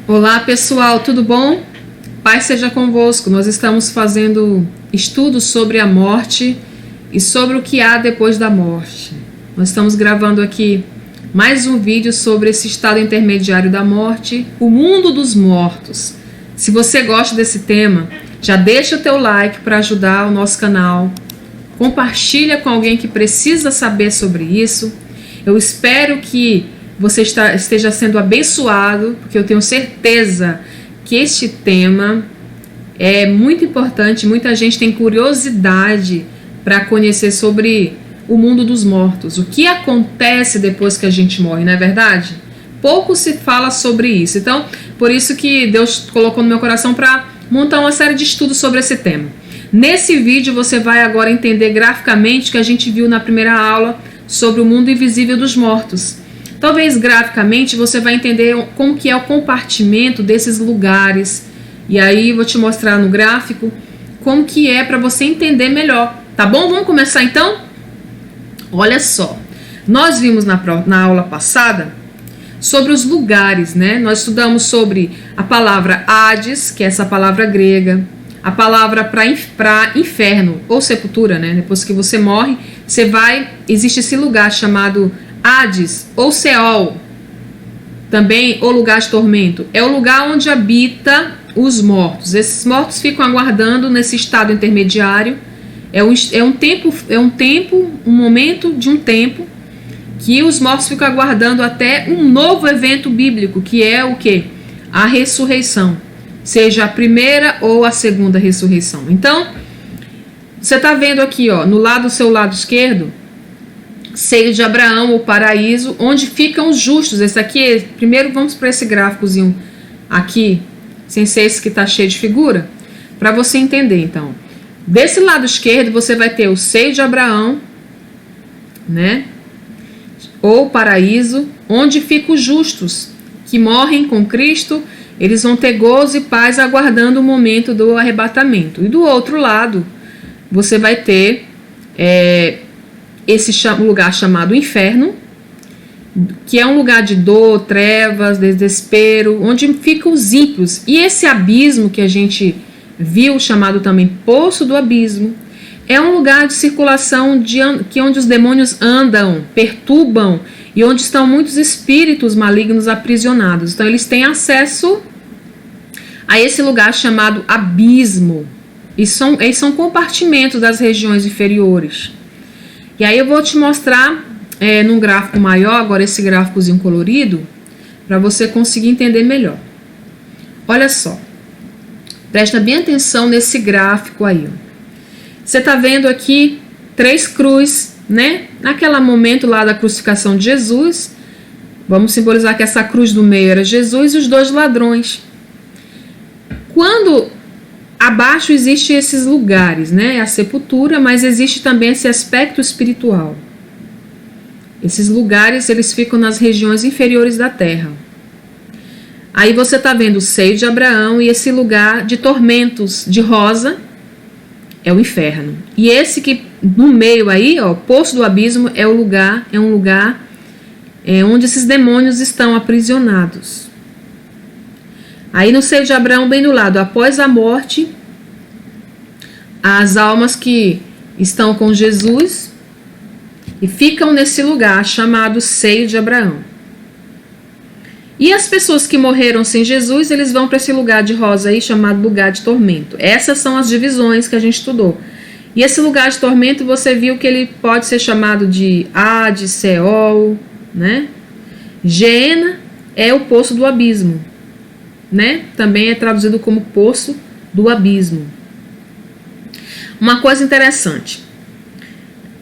Olá pessoal, tudo bom? Paz seja convosco. Nós estamos fazendo estudos sobre a morte e sobre o que há depois da morte. Nós estamos gravando aqui mais um vídeo sobre esse estado intermediário da morte, o mundo dos mortos. Se você gosta desse tema, já deixa o teu like para ajudar o nosso canal. Compartilha com alguém que precisa saber sobre isso. Eu espero que você esteja sendo abençoado, porque eu tenho certeza que este tema é muito importante. Muita gente tem curiosidade para conhecer sobre o mundo dos mortos. O que acontece depois que a gente morre, não é verdade? Pouco se fala sobre isso. Então, por isso que Deus colocou no meu coração para montar uma série de estudos sobre esse tema. Nesse vídeo você vai agora entender graficamente o que a gente viu na primeira aula sobre o mundo invisível dos mortos. Talvez graficamente você vai entender como que é o compartimento desses lugares. E aí eu vou te mostrar no gráfico como que é para você entender melhor. Tá bom? Vamos começar então? Olha só. Nós vimos na aula passada sobre os lugares, né? Nós estudamos sobre a palavra Hades, que é essa palavra grega. A palavra para inferno ou sepultura, né? Depois que você morre, existe esse lugar chamado Hades ou Seol, também o lugar de tormento. É o lugar onde habita os mortos. Esses mortos ficam aguardando nesse estado intermediário. Um momento de um tempo que os mortos ficam aguardando até um novo evento bíblico, que é o quê? A ressurreição. Seja a primeira ou a segunda ressurreição. Então, você está vendo aqui, ó, no seu lado esquerdo, seio de Abraão, o paraíso, onde ficam os justos. Esse aqui, primeiro vamos para esse gráficozinho aqui, sem ser esse que está cheio de figura, para você entender. Então, desse lado esquerdo você vai ter o seio de Abraão, né? Ou paraíso, onde ficam os justos, que morrem com Cristo. Eles vão ter gozo e paz aguardando o momento do arrebatamento. E do outro lado, você vai ter esse lugar chamado inferno, que é um lugar de dor, trevas, desespero, onde ficam os ímpios. E esse abismo que a gente viu, chamado também Poço do Abismo, é um lugar de circulação onde os demônios andam, perturbam, e onde estão muitos espíritos malignos aprisionados. Então eles têm acesso a esse lugar chamado abismo. E eles são compartimentos das regiões inferiores. E aí eu vou te mostrar num gráfico maior, agora esse gráficozinho colorido, para você conseguir entender melhor. Olha só. Presta bem atenção nesse gráfico aí. Ó. Você está vendo aqui 3 cruzes, né? Naquele momento lá da crucificação de Jesus, vamos simbolizar que essa cruz do meio era Jesus e os 2 ladrões. Quando abaixo existem esses lugares, né? A sepultura, mas existe também esse aspecto espiritual. Esses lugares, eles ficam nas regiões inferiores da terra. Aí você está vendo o seio de Abraão e esse lugar de tormentos de rosa é o inferno. E esse que no meio aí, ó, Poço do Abismo, é um lugar onde esses demônios estão aprisionados. Aí no seio de Abraão, bem do lado, após a morte, as almas que estão com Jesus e ficam nesse lugar chamado seio de Abraão. E as pessoas que morreram sem Jesus, eles vão para esse lugar de rosa aí, chamado lugar de tormento. Essas são as divisões que a gente estudou. E esse lugar de tormento, você viu que ele pode ser chamado de Hades, Seol, né? Geena é o Poço do Abismo, né? Também é traduzido como Poço do Abismo. Uma coisa interessante.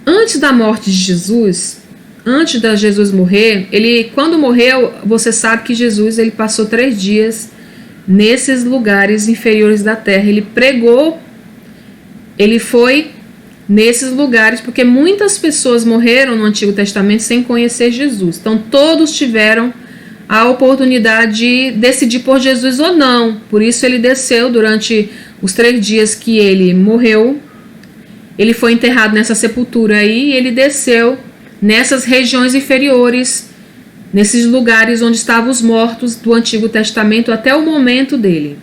Antes da morte de Jesus, antes de Jesus morrer, quando morreu, você sabe que Jesus ele passou 3 dias nesses lugares inferiores da terra. Ele pregou, ele foi nesses lugares, porque muitas pessoas morreram no Antigo Testamento sem conhecer Jesus. Então todos tiveram a oportunidade de decidir por Jesus ou não. Por isso ele desceu durante os 3 dias que ele morreu. Ele foi enterrado nessa sepultura aí e ele desceu nessas regiões inferiores nesses lugares onde estavam os mortos do Antigo Testamento até o momento dele.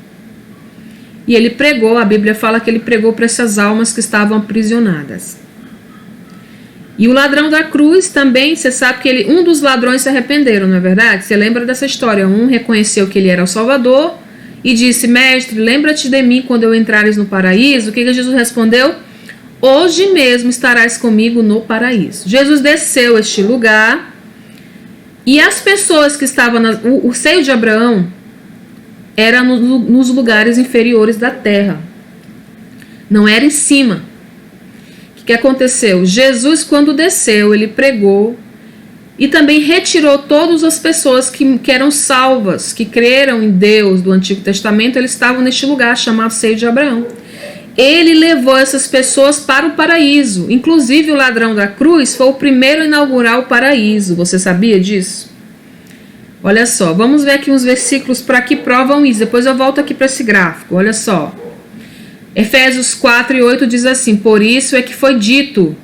E ele pregou, a Bíblia fala que ele pregou para essas almas que estavam aprisionadas. E o ladrão da cruz também, você sabe que um dos ladrões se arrependeram, não é verdade? Você lembra dessa história? Um reconheceu que ele era o Salvador e disse: mestre, lembra-te de mim quando eu entrares no paraíso. O que Jesus respondeu? Hoje mesmo estarás comigo no paraíso. Jesus desceu este lugar e as pessoas que estavam o seio de Abraão era nos lugares inferiores da terra, não era em cima. O que aconteceu? Jesus, quando desceu, ele pregou e também retirou todas as pessoas que eram salvas, que creram em Deus do Antigo Testamento. Eles estavam neste lugar chamado seio de Abraão. Ele levou essas pessoas para o paraíso. Inclusive o ladrão da cruz foi o primeiro a inaugurar o paraíso. Você sabia disso? Olha só, vamos ver aqui uns versículos para que provam isso. Depois eu volto aqui para esse gráfico. Olha só. Efésios 4:8 diz assim: por isso é que foi dito,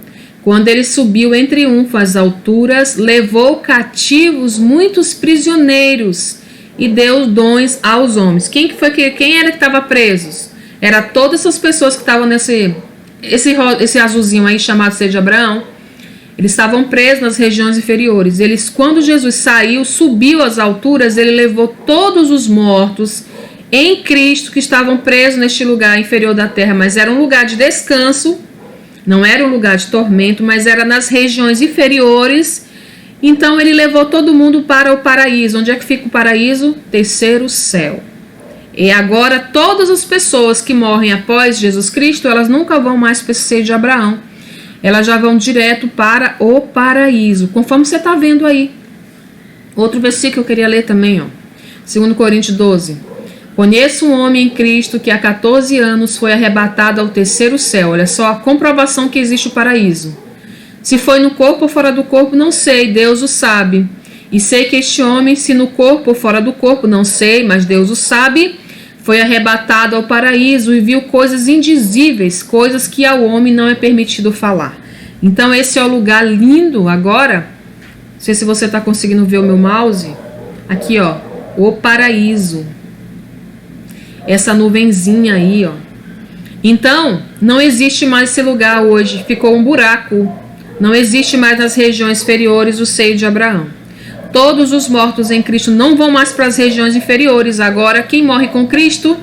quando ele subiu em triunfo às alturas, levou cativos muitos prisioneiros e deu dons aos homens. Quem era que estava presos? Era todas essas pessoas que estavam esse azulzinho aí chamado seio de Abraão. Eles estavam presos nas regiões inferiores. Quando Jesus saiu, subiu às alturas, ele levou todos os mortos em Cristo que estavam presos neste lugar inferior da terra, mas era um lugar de descanso, não era um lugar de tormento, mas era nas regiões inferiores. Então ele levou todo mundo para o paraíso. Onde é que fica o paraíso? Terceiro céu. E agora todas as pessoas que morrem após Jesus Cristo, elas nunca vão mais para esse seio de Abraão. Elas já vão direto para o paraíso, conforme você está vendo aí. Outro versículo que eu queria ler também, ó. 2 Coríntios 12. Conheço um homem em Cristo que há 14 anos foi arrebatado ao terceiro céu. Olha só a comprovação que existe o paraíso. Se foi no corpo ou fora do corpo, não sei, Deus o sabe. E sei que este homem, se no corpo ou fora do corpo, não sei, mas Deus o sabe, foi arrebatado ao paraíso e viu coisas indizíveis, coisas que ao homem não é permitido falar. Então esse é o lugar lindo agora. Não sei se você está conseguindo ver o meu mouse. Aqui, ó, o paraíso. Essa nuvenzinha aí, ó. Então, não existe mais esse lugar hoje. Ficou um buraco. Não existe mais nas regiões inferiores o seio de Abraão. Todos os mortos em Cristo não vão mais para as regiões inferiores. Agora, quem morre com Cristo,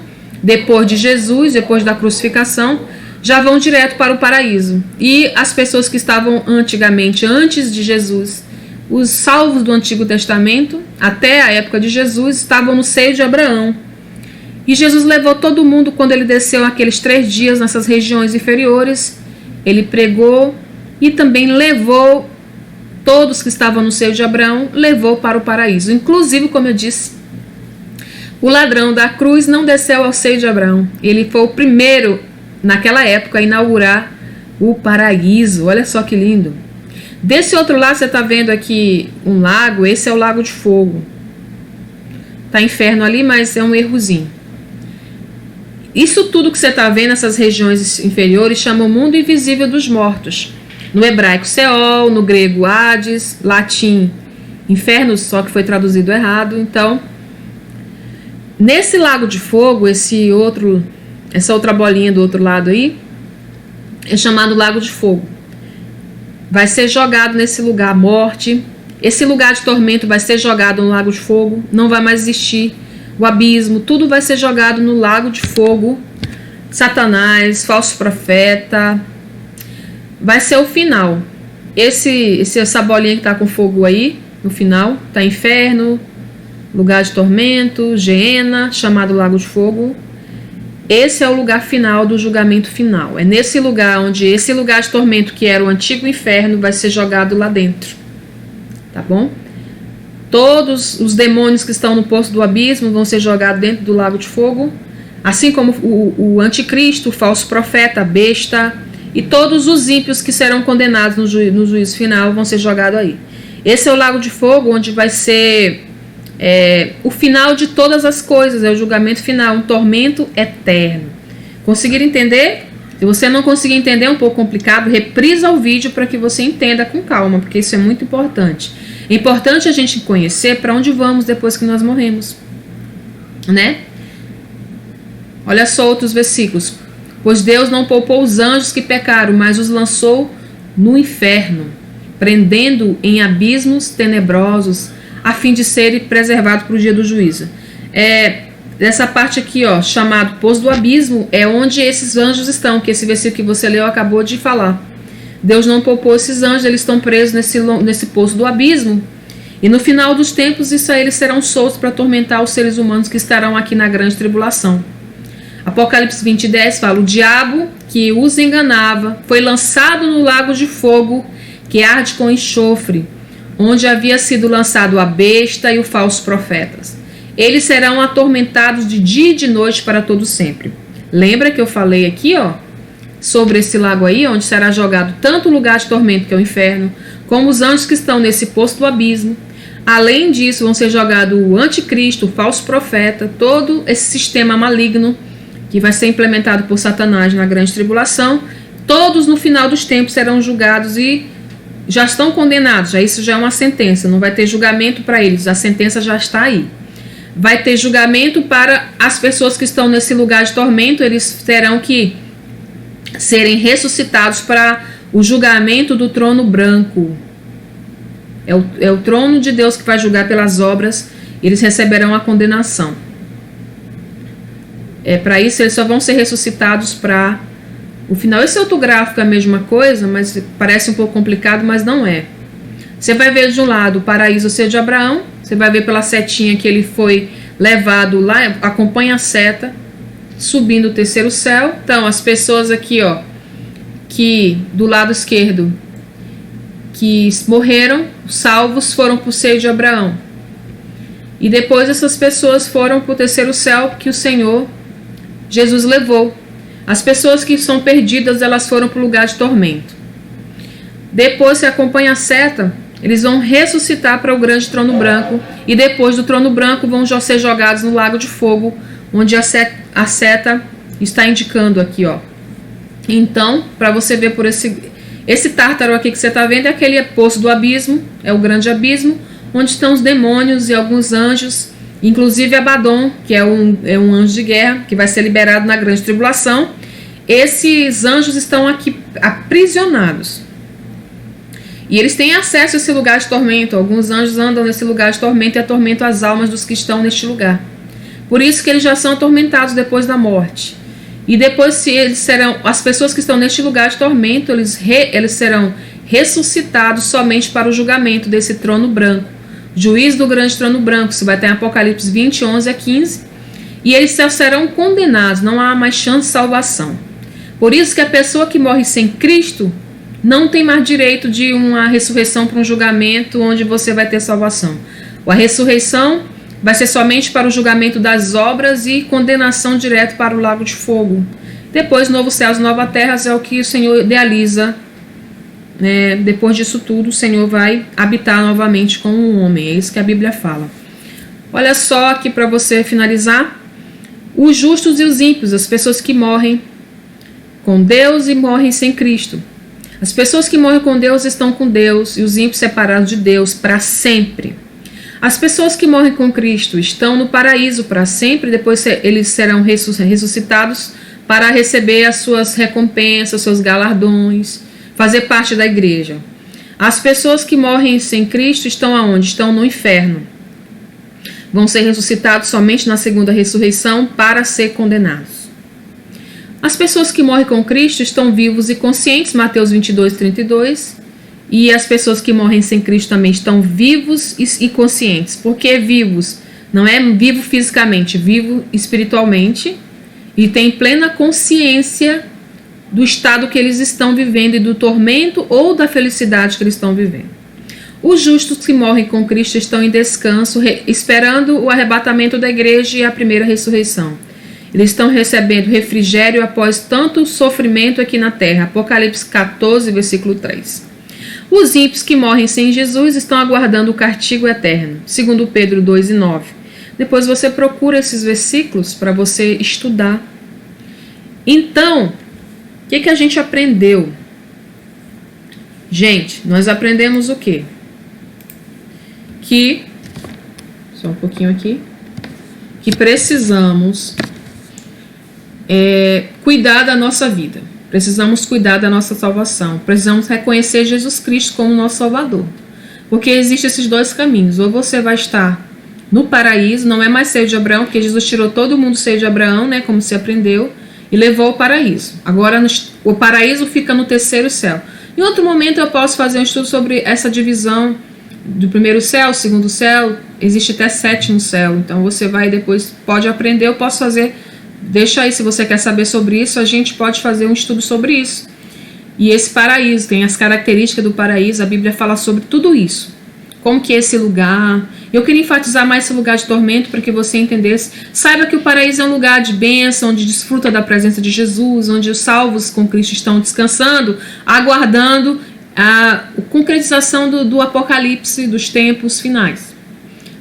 depois de Jesus, depois da crucificação, já vão direto para o paraíso. E as pessoas que estavam antigamente, antes de Jesus, os salvos do Antigo Testamento, até a época de Jesus, estavam no seio de Abraão. E Jesus levou todo mundo, quando ele desceu aqueles 3 dias nessas regiões inferiores, ele pregou e também levou todos que estavam no seio de Abraão, levou para o paraíso. Inclusive, como eu disse, o ladrão da cruz não desceu ao seio de Abraão. Ele foi o primeiro, naquela época, a inaugurar o paraíso. Olha só que lindo. Desse outro lado, você está vendo aqui um lago. Esse é o Lago de Fogo. Está inferno ali, mas é um errozinho. Isso tudo que você está vendo, essas regiões inferiores, chama o mundo invisível dos mortos. No hebraico, Seol, no grego, Hades, latim, inferno, só que foi traduzido errado. Então, nesse lago de fogo, essa outra bolinha do outro lado aí, é chamado Lago de Fogo. Vai ser jogado nesse lugar a morte. Esse lugar de tormento vai ser jogado no Lago de Fogo. Não vai mais existir o abismo. Tudo vai ser jogado no Lago de Fogo. Satanás, falso profeta. Vai ser o final. Essa bolinha que está com fogo aí, no final, está inferno, lugar de tormento, Geena, chamado Lago de Fogo. Esse é o lugar final do julgamento final. É nesse lugar onde esse lugar de tormento, que era o antigo inferno, vai ser jogado lá dentro. Tá bom? Todos os demônios que estão no poço do abismo vão ser jogados dentro do Lago de Fogo. Assim como o anticristo, o falso profeta, a besta, e todos os ímpios que serão condenados no juízo final vão ser jogados aí. Esse é o Lago de Fogo, onde vai ser o final de todas as coisas, é o julgamento final, um tormento eterno. Conseguiram entender? Se você não conseguir entender, é um pouco complicado, reprisa o vídeo para que você entenda com calma, porque isso é muito importante. É importante a gente conhecer para onde vamos depois que nós morremos, né? Olha só outros versículos. Pois Deus não poupou os anjos que pecaram, mas os lançou no inferno, prendendo em abismos tenebrosos, a fim de serem preservados para o dia do juízo. Dessa parte aqui, ó, chamado Poço do Abismo, é onde esses anjos estão, que esse versículo que você leu acabou de falar. Deus não poupou esses anjos, eles estão presos nesse Poço do Abismo. E no final dos tempos, isso aí, eles serão soltos para atormentar os seres humanos que estarão aqui na grande tribulação. Apocalipse 20:10 fala: o diabo que os enganava foi lançado no lago de fogo que arde com enxofre, onde havia sido lançado a besta e o falso profetas. Eles serão atormentados de dia e de noite para todo sempre. Lembra que eu falei aqui, ó, sobre esse lago aí, onde será jogado tanto o lugar de tormento, que é o inferno, como os anjos que estão nesse poço do abismo. Além disso, vão ser jogados o anticristo, o falso profeta, todo esse sistema maligno que vai ser implementado por Satanás na grande tribulação. Todos no final dos tempos serão julgados e já estão condenados. Isso já é uma sentença, não vai ter julgamento para eles, a sentença já está aí. Vai ter julgamento para as pessoas que estão nesse lugar de tormento, eles terão que serem ressuscitados para o julgamento do trono branco. É o trono de Deus que vai julgar pelas obras, eles receberão a condenação. Para isso, eles só vão ser ressuscitados para o final. Esse outro gráfico é a mesma coisa, mas parece um pouco complicado, mas não é. Você vai ver de um lado o paraíso, ou seja, de Abraão. Você vai ver pela setinha que ele foi levado lá, acompanha a seta, subindo o terceiro céu. Então, as pessoas aqui, ó, que do lado esquerdo, que morreram, salvos, foram para o seio de Abraão. E depois essas pessoas foram para o terceiro céu que o Senhor Jesus levou. As pessoas que são perdidas, elas foram para o lugar de tormento. Depois, se acompanha a seta, eles vão ressuscitar para o grande trono branco. E depois do trono branco vão ser jogados no lago de fogo, onde a seta está indicando aqui, ó. Então, para você ver por esse tártaro aqui que você está vendo, é aquele poço do abismo, é o grande abismo, onde estão os demônios e alguns anjos, inclusive Abaddon, que é um anjo de guerra, que vai ser liberado na grande tribulação. Esses anjos estão aqui aprisionados. E eles têm acesso a esse lugar de tormento. Alguns anjos andam nesse lugar de tormento e atormentam as almas dos que estão neste lugar. Por isso que eles já são atormentados depois da morte. E depois, se eles serão, as pessoas que estão neste lugar de tormento, eles serão ressuscitados somente para o julgamento desse trono branco. Juízo do grande trono branco. Isso vai estar em Apocalipse 20, 11 a 15. E eles serão condenados. Não há mais chance de salvação. Por isso que a pessoa que morre sem Cristo não tem mais direito de uma ressurreição para um julgamento onde você vai ter salvação. A ressurreição vai ser somente para o julgamento das obras e condenação direto para o lago de fogo. Depois, novos céus e nova terra é o que o Senhor idealiza. Depois disso tudo, o Senhor vai habitar novamente com o homem. É isso que a Bíblia fala. Olha só aqui para você finalizar. Os justos e os ímpios, as pessoas que morrem com Deus e morrem sem Cristo. As pessoas que morrem com Deus estão com Deus e os ímpios separados de Deus para sempre. As pessoas que morrem com Cristo estão no paraíso para sempre, depois eles serão ressuscitados para receber as suas recompensas, seus galardões, fazer parte da igreja. As pessoas que morrem sem Cristo estão aonde? Estão no inferno. Vão ser ressuscitados somente na segunda ressurreição para ser condenados. As pessoas que morrem com Cristo estão vivos e conscientes, Mateus 22, 32. E as pessoas que morrem sem Cristo também estão vivos e conscientes. Por que vivos? Não é vivo fisicamente, vivo espiritualmente. E tem plena consciência do estado que eles estão vivendo e do tormento ou da felicidade que eles estão vivendo. Os justos que morrem com Cristo estão em descanso, esperando o arrebatamento da igreja e a primeira ressurreição. Eles estão recebendo refrigério após tanto sofrimento aqui na terra. Apocalipse 14, versículo 3. Os ímpios que morrem sem Jesus estão aguardando o castigo eterno. Segundo Pedro 2 e 9. Depois você procura esses versículos para você estudar. Então, o que a gente aprendeu? Gente, nós aprendemos o quê? que, só um pouquinho aqui, que precisamos cuidar da nossa vida, precisamos cuidar da nossa salvação, precisamos reconhecer Jesus Cristo como nosso Salvador, porque existem esses dois caminhos: ou você vai estar no paraíso, não é mais seio de Abraão, porque Jesus tirou todo mundo seio de Abraão, né, como se aprendeu, e levou ao paraíso. Agora o paraíso fica no terceiro céu. Em outro momento eu posso fazer um estudo sobre essa divisão do primeiro céu, segundo céu, existe até sétimo céu, então você vai depois, pode aprender, eu posso fazer, deixa aí, se você quer saber sobre isso, a gente pode fazer um estudo sobre isso. E esse paraíso, tem as características do paraíso, a Bíblia fala sobre tudo isso, como que é esse lugar. Eu queria enfatizar mais esse lugar de tormento para que você entendesse. Saiba que o paraíso é um lugar de bênção, onde desfruta da presença de Jesus, onde os salvos com Cristo estão descansando, aguardando a concretização do apocalipse dos tempos finais.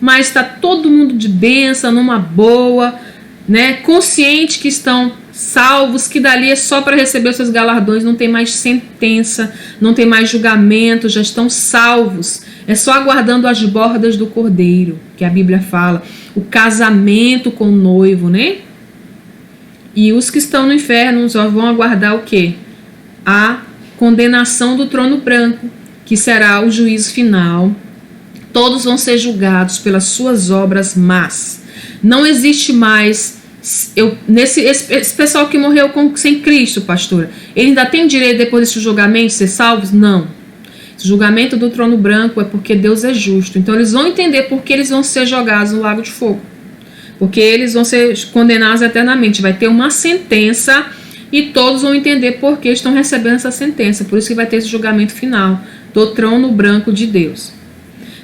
Mas está todo mundo de bênção, numa boa, né, consciente que estão salvos, que dali é só para receber os seus galardões, não tem mais sentença, não tem mais julgamento, já estão salvos. É só aguardando as bordas do Cordeiro, que a Bíblia fala, o casamento com o noivo, né? E os que estão no inferno só vão aguardar o quê? A condenação do trono branco, que será o juízo final. Todos vão ser julgados pelas suas obras más. Não existe mais esse pessoal que morreu sem Cristo, pastora, ele ainda tem direito depois desse julgamento de ser salvos? Não. O julgamento do trono branco é porque Deus é justo. Então eles vão entender por que eles vão ser jogados no lago de fogo. Porque eles vão ser condenados eternamente. Vai ter uma sentença e todos vão entender por que estão recebendo essa sentença. Por isso que vai ter esse julgamento final do trono branco de Deus.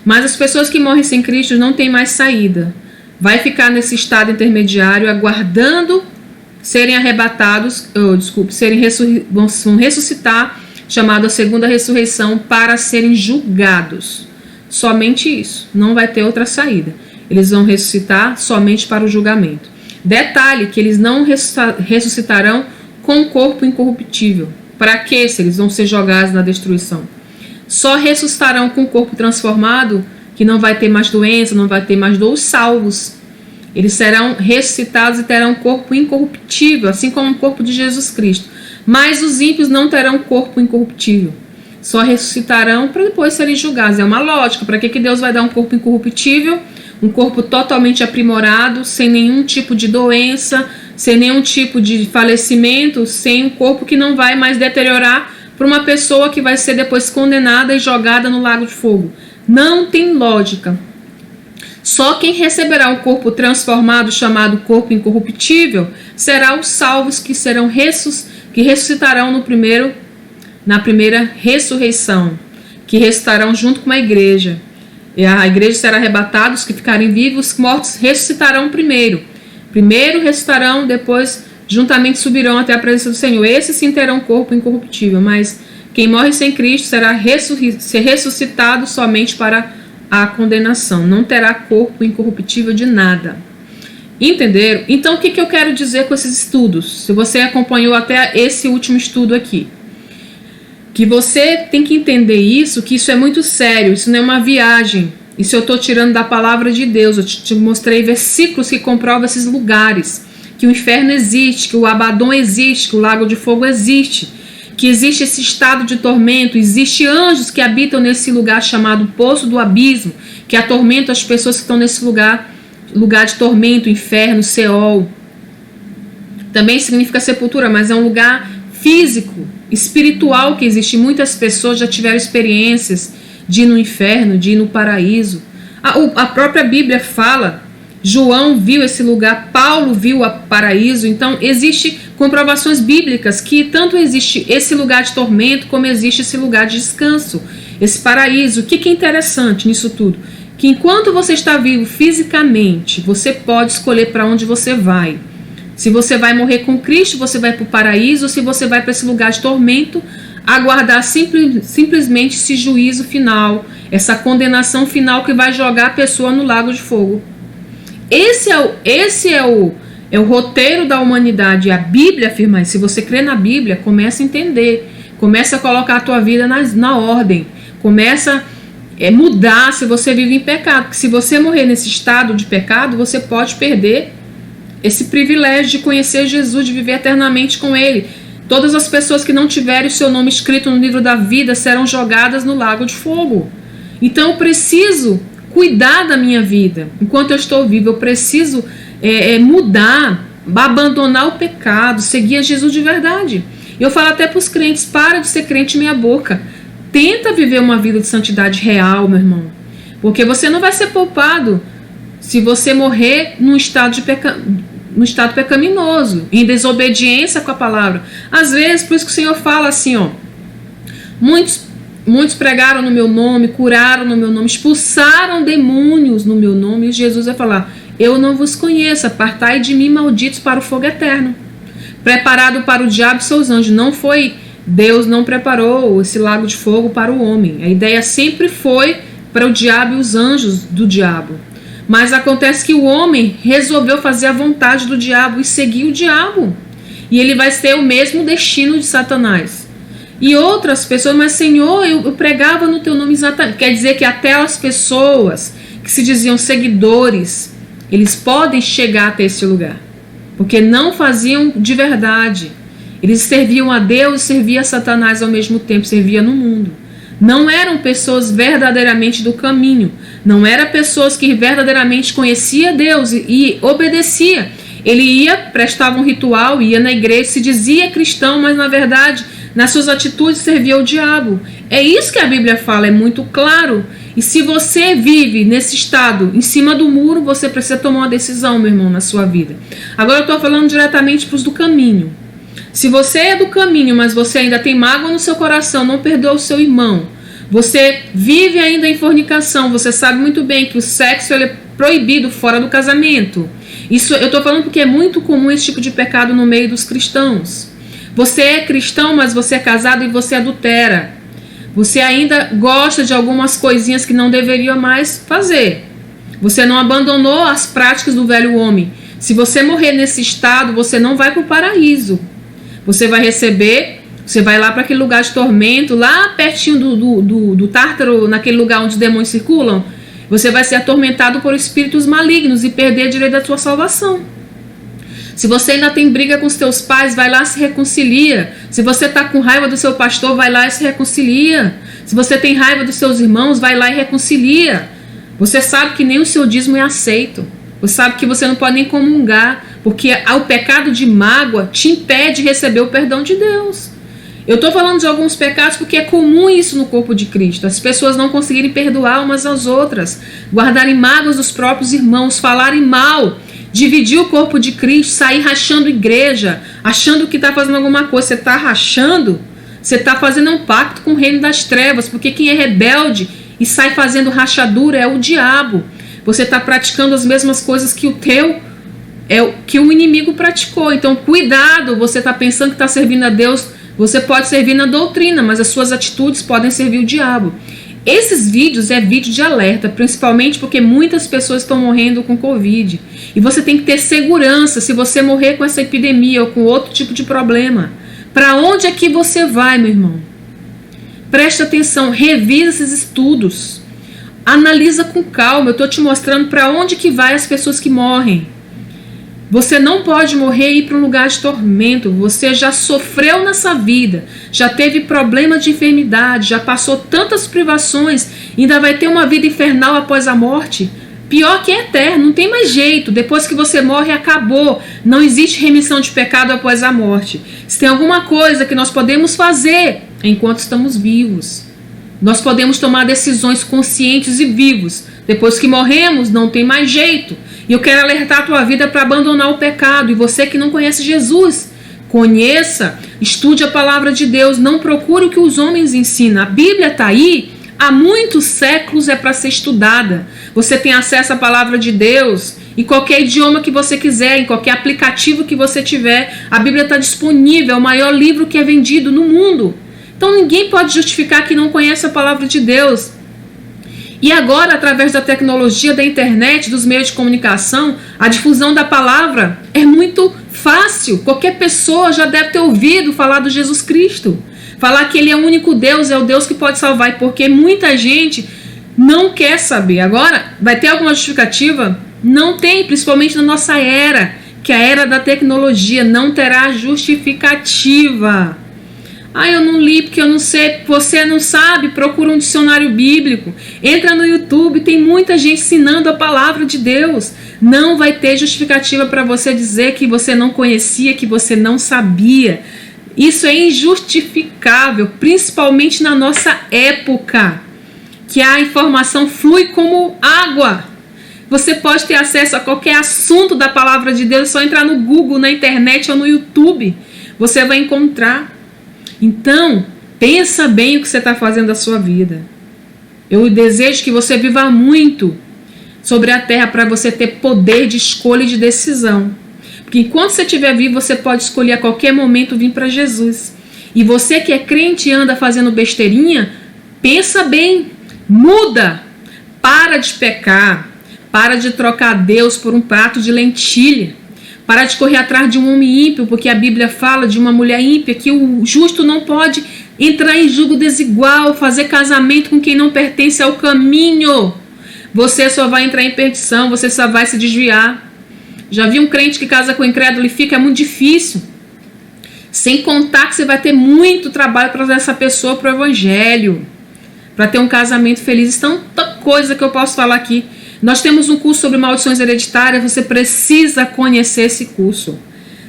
Mas as pessoas que morrem sem Cristo não têm mais saída. Vai ficar nesse estado intermediário aguardando serem arrebatados, vão ressuscitar, chamado a segunda ressurreição, para serem julgados. Somente isso, não vai ter outra saída. Eles vão ressuscitar somente para o julgamento. Detalhe que eles não ressuscitarão com corpo incorruptível. Para quê? Se eles vão ser jogados na destruição. Só ressuscitarão com o corpo transformado, que não vai ter mais doença, não vai ter mais dor, os salvos. Eles serão ressuscitados e terão um corpo incorruptível, assim como o corpo de Jesus Cristo. Mas os ímpios não terão corpo incorruptível. Só ressuscitarão para depois serem julgados. É uma lógica. Para que Deus vai dar um corpo incorruptível? Um corpo totalmente aprimorado, sem nenhum tipo de doença, sem nenhum tipo de falecimento, sem um corpo que não vai mais deteriorar para uma pessoa que vai ser depois condenada e jogada no lago de fogo. Não tem lógica. Só quem receberá um corpo transformado, chamado corpo incorruptível, será os salvos que serão que ressuscitarão na primeira ressurreição, que ressuscitarão junto com a igreja. E a igreja será arrebatada, os que ficarem vivos, mortos, ressuscitarão primeiro. Primeiro ressuscitarão, depois juntamente subirão até a presença do Senhor. Esses sim terão corpo incorruptível, mas quem morre sem Cristo será ser ressuscitado somente para a condenação. Não terá corpo incorruptível de nada. Entenderam? Então o que eu quero dizer com esses estudos? Se você acompanhou até esse último estudo aqui, que você tem que entender isso, que isso é muito sério, isso não é uma viagem. Isso eu estou tirando da palavra de Deus. Eu te mostrei versículos que comprovam esses lugares, que o inferno existe, que o Abaddon existe, que o lago de fogo existe, que existe esse estado de tormento, existe anjos que habitam nesse lugar chamado Poço do Abismo, que atormentam as pessoas que estão nesse lugar de tormento, inferno, Seol. Também significa sepultura, mas é um lugar físico, espiritual que existe. Muitas pessoas já tiveram experiências de ir no inferno, de ir no paraíso. A própria Bíblia fala, João viu esse lugar, Paulo viu o paraíso. Então existe comprovações bíblicas que tanto existe esse lugar de tormento como existe esse lugar de descanso, esse paraíso. O que é interessante nisso tudo? Que enquanto você está vivo fisicamente, você pode escolher para onde você vai. Se você vai morrer com Cristo, você vai para o paraíso, ou se você vai para esse lugar de tormento, aguardar simplesmente esse juízo final, essa condenação final que vai jogar a pessoa no lago de fogo. Esse é o roteiro da humanidade. A Bíblia afirma isso. Se você crê na Bíblia, começa a entender, começa a colocar a tua vida na ordem, começa mudar se você vive em pecado. Porque se você morrer nesse estado de pecado, você pode perder esse privilégio de conhecer Jesus, de viver eternamente com Ele. Todas as pessoas que não tiverem o seu nome escrito no livro da vida serão jogadas no lago de fogo. Então eu preciso cuidar da minha vida. Enquanto eu estou vivo, eu preciso mudar, abandonar o pecado, seguir a Jesus de verdade. Eu falo até para os crentes, para de ser crente meia boca. Tenta viver uma vida de santidade real, meu irmão. Porque você não vai ser poupado se você morrer num estado pecaminoso, em desobediência com a palavra. Às vezes, por isso que o Senhor fala assim, ó, muitos pregaram no meu nome, curaram no meu nome, expulsaram demônios no meu nome, e Jesus vai falar, eu não vos conheço, apartai de mim, malditos, para o fogo eterno, preparado para o diabo e seus anjos. Não foi, Deus não preparou esse lago de fogo para o homem, a ideia sempre foi para o diabo e os anjos do diabo. Mas acontece que o homem resolveu fazer a vontade do diabo e seguir o diabo. E ele vai ter o mesmo destino de Satanás. E outras pessoas, mas Senhor, eu pregava no teu nome exatamente. Quer dizer que até as pessoas que se diziam seguidores, eles podem chegar até esse lugar. Porque não faziam de verdade. Eles serviam a Deus e serviam a Satanás ao mesmo tempo, serviam no mundo. Não eram pessoas verdadeiramente do caminho. Não eram pessoas que verdadeiramente conheciam Deus e obedecia. Ele ia, prestava um ritual, ia na igreja, se dizia cristão, mas na verdade, nas suas atitudes servia ao diabo. É isso que a Bíblia fala, é muito claro. E se você vive nesse estado, em cima do muro, você precisa tomar uma decisão, meu irmão, na sua vida. Agora eu estou falando diretamente para os do caminho. Se você é do caminho, mas você ainda tem mágoa no seu coração, não perdoa o seu irmão, você vive ainda em fornicação, você sabe muito bem que o sexo ele é proibido fora do casamento. Isso eu estou falando porque é muito comum esse tipo de pecado no meio dos cristãos. Você é cristão, mas você é casado e você adultera. Você ainda gosta de algumas coisinhas que não deveria mais fazer. Você não abandonou as práticas do velho homem. Se você morrer nesse estado, você não vai para o paraíso. Você vai receber, você vai lá para aquele lugar de tormento, lá pertinho do Tártaro, naquele lugar onde os demônios circulam. Você vai ser atormentado por espíritos malignos e perder a direito da sua salvação. Se você ainda tem briga com os teus pais, vai lá e se reconcilia. Se você está com raiva do seu pastor, vai lá e se reconcilia. Se você tem raiva dos seus irmãos, vai lá e reconcilia. Você sabe que nem o seu dízimo é aceito. Você sabe que você não pode nem comungar, porque o pecado de mágoa te impede de receber o perdão de Deus. Eu estou falando de alguns pecados porque é comum isso no corpo de Cristo. As pessoas não conseguirem perdoar umas às outras, guardarem mágoas dos próprios irmãos, falarem mal, dividir o corpo de Cristo, sair rachando igreja, achando que está fazendo alguma coisa. Você está rachando, você está fazendo um pacto com o reino das trevas, porque quem é rebelde e sai fazendo rachadura é o diabo. Você está praticando as mesmas coisas que o inimigo praticou. Então cuidado, você está pensando que está servindo a Deus, você pode servir na doutrina, mas as suas atitudes podem servir o diabo. Esses vídeos é vídeo de alerta, principalmente porque muitas pessoas estão morrendo com Covid. E você tem que ter segurança se você morrer com essa epidemia ou com outro tipo de problema. Para onde é que você vai, meu irmão? Preste atenção, revisa esses estudos. Analisa com calma, eu estou te mostrando para onde que vai as pessoas que morrem. Você não pode morrer e ir para um lugar de tormento. Você já sofreu nessa vida, já teve problemas de enfermidade, já passou tantas privações, ainda vai ter uma vida infernal após a morte. Pior que é eterno, não tem mais jeito. Depois que você morre, acabou. Não existe remissão de pecado após a morte. Se tem alguma coisa que nós podemos fazer enquanto estamos vivos, nós podemos tomar decisões conscientes e vivos. Depois que morremos, não tem mais jeito. E eu quero alertar a tua vida para abandonar o pecado. E você que não conhece Jesus, conheça, estude a palavra de Deus. Não procure o que os homens ensinam. A Bíblia está aí, há muitos séculos é para ser estudada. Você tem acesso à palavra de Deus em qualquer idioma que você quiser, em qualquer aplicativo que você tiver. A Bíblia está disponível, é o maior livro que é vendido no mundo. Então ninguém pode justificar que não conhece a palavra de Deus. E agora, através da tecnologia, da internet, dos meios de comunicação, a difusão da palavra é muito fácil. Qualquer pessoa já deve ter ouvido falar do Jesus Cristo. Falar que Ele é o único Deus, é o Deus que pode salvar. E porque muita gente não quer saber. Agora, vai ter alguma justificativa? Não tem, principalmente na nossa era, que é a era da tecnologia, não terá justificativa. Eu não li porque eu não sei. Você não sabe? Procura um dicionário bíblico. Entra no YouTube, tem muita gente ensinando a palavra de Deus. Não vai ter justificativa para você dizer que você não conhecia, que você não sabia. Isso é injustificável, principalmente na nossa época, que a informação flui como água. Você pode ter acesso a qualquer assunto da palavra de Deus, é só entrar no Google, na internet ou no YouTube. Você vai encontrar. Então, pensa bem o que você está fazendo da sua vida. Eu desejo que você viva muito sobre a terra para você ter poder de escolha e de decisão. Porque enquanto você estiver vivo, você pode escolher a qualquer momento vir para Jesus. E você que é crente e anda fazendo besteirinha, pensa bem, muda, para de pecar, para de trocar Deus por um prato de lentilha. Para de correr atrás de um homem ímpio, porque a Bíblia fala de uma mulher ímpia, que o justo não pode entrar em julgo desigual, fazer casamento com quem não pertence ao caminho. Você só vai entrar em perdição, você só vai se desviar. Já vi um crente que casa com incrédulo e fica, é muito difícil. Sem contar que você vai ter muito trabalho para trazer essa pessoa para o evangelho, para ter um casamento feliz. Tanta coisa que eu posso falar aqui. Nós temos um curso sobre maldições hereditárias, você precisa conhecer esse curso.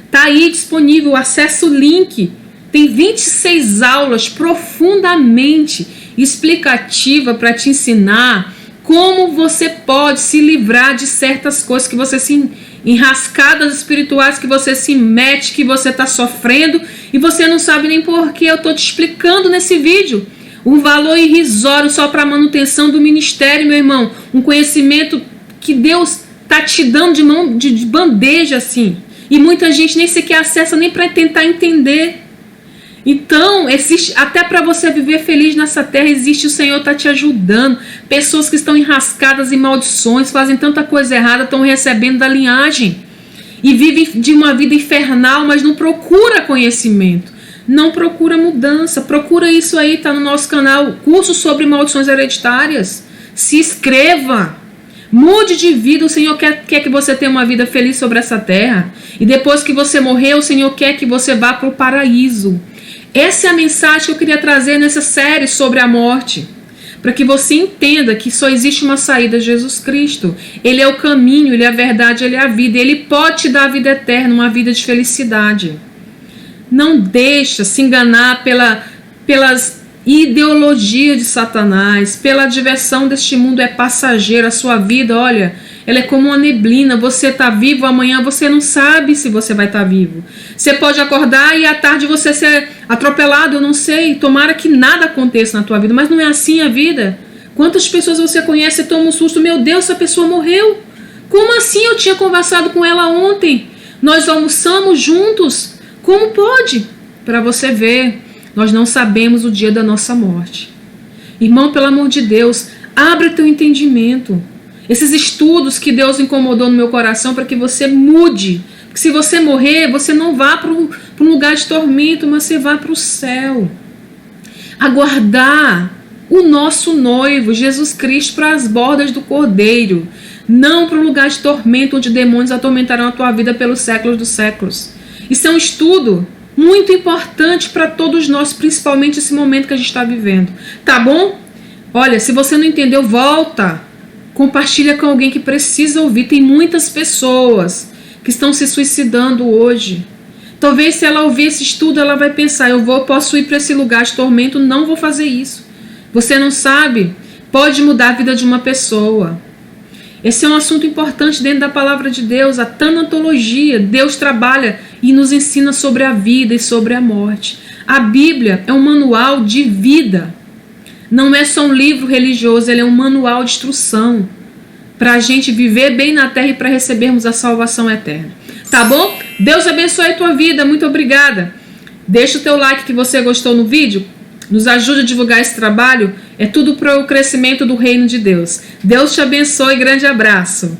Está aí disponível, acessa o link. Tem 26 aulas profundamente explicativas para te ensinar como você pode se livrar de certas coisas que você se enrascadas espirituais que você se mete, que você está sofrendo e você não sabe nem porquê. Eu estou te explicando nesse vídeo. Um valor irrisório só para a manutenção do ministério, meu irmão. Um conhecimento que Deus está te dando de mão de bandeja assim. E muita gente nem sequer acessa nem para tentar entender. Então, existe, até para você viver feliz nessa terra, existe, o Senhor está te ajudando. Pessoas que estão enrascadas em maldições, fazem tanta coisa errada, estão recebendo da linhagem. E vivem de uma vida infernal, mas não procura conhecimento. Não procura mudança. Procura isso aí, está no nosso canal. Curso sobre maldições hereditárias. Se inscreva. Mude de vida. O Senhor quer que você tenha uma vida feliz sobre essa terra. E depois que você morrer, o Senhor quer que você vá para o paraíso. Essa é a mensagem que eu queria trazer nessa série sobre a morte. Para que você entenda que só existe uma saída, Jesus Cristo. Ele é o caminho, Ele é a verdade, Ele é a vida. Ele pode te dar a vida eterna, uma vida de felicidade. Não deixa se enganar pelas ideologias de Satanás, pela diversão deste mundo é passageira. A sua vida, olha, ela é como uma neblina. Você está vivo, amanhã você não sabe se você vai estar vivo. Você pode acordar e à tarde você ser atropelado, eu não sei. Tomara que nada aconteça na tua vida, mas não é assim a vida. Quantas pessoas você conhece e toma um susto? Meu Deus, essa pessoa morreu. Como assim? Eu tinha conversado com ela ontem. Nós almoçamos juntos. Como pode? Para você ver, nós não sabemos o dia da nossa morte. Irmão, pelo amor de Deus, abre teu entendimento. Esses estudos que Deus incomodou no meu coração para que você mude. Porque se você morrer, você não vá para um lugar de tormento, mas você vá para o céu. Aguardar o nosso noivo, Jesus Cristo, para as bordas do Cordeiro. Não para um lugar de tormento, onde demônios atormentarão a tua vida pelos séculos dos séculos. Isso é um estudo muito importante para todos nós, principalmente esse momento que a gente está vivendo. Tá bom? Olha, se você não entendeu, volta. Compartilha com alguém que precisa ouvir. Tem muitas pessoas que estão se suicidando hoje. Talvez se ela ouvir esse estudo, ela vai pensar, posso ir para esse lugar de tormento, não vou fazer isso. Você não sabe? Pode mudar a vida de uma pessoa. Esse é um assunto importante dentro da palavra de Deus, a tanatologia. Deus trabalha e nos ensina sobre a vida e sobre a morte. A Bíblia é um manual de vida. Não é só um livro religioso, ele é um manual de instrução para a gente viver bem na terra e para recebermos a salvação eterna. Tá bom? Deus abençoe a tua vida. Muito obrigada. Deixa o teu like que você gostou no vídeo. Nos ajude a divulgar esse trabalho. É tudo para o crescimento do reino de Deus. Deus te abençoe. Grande abraço.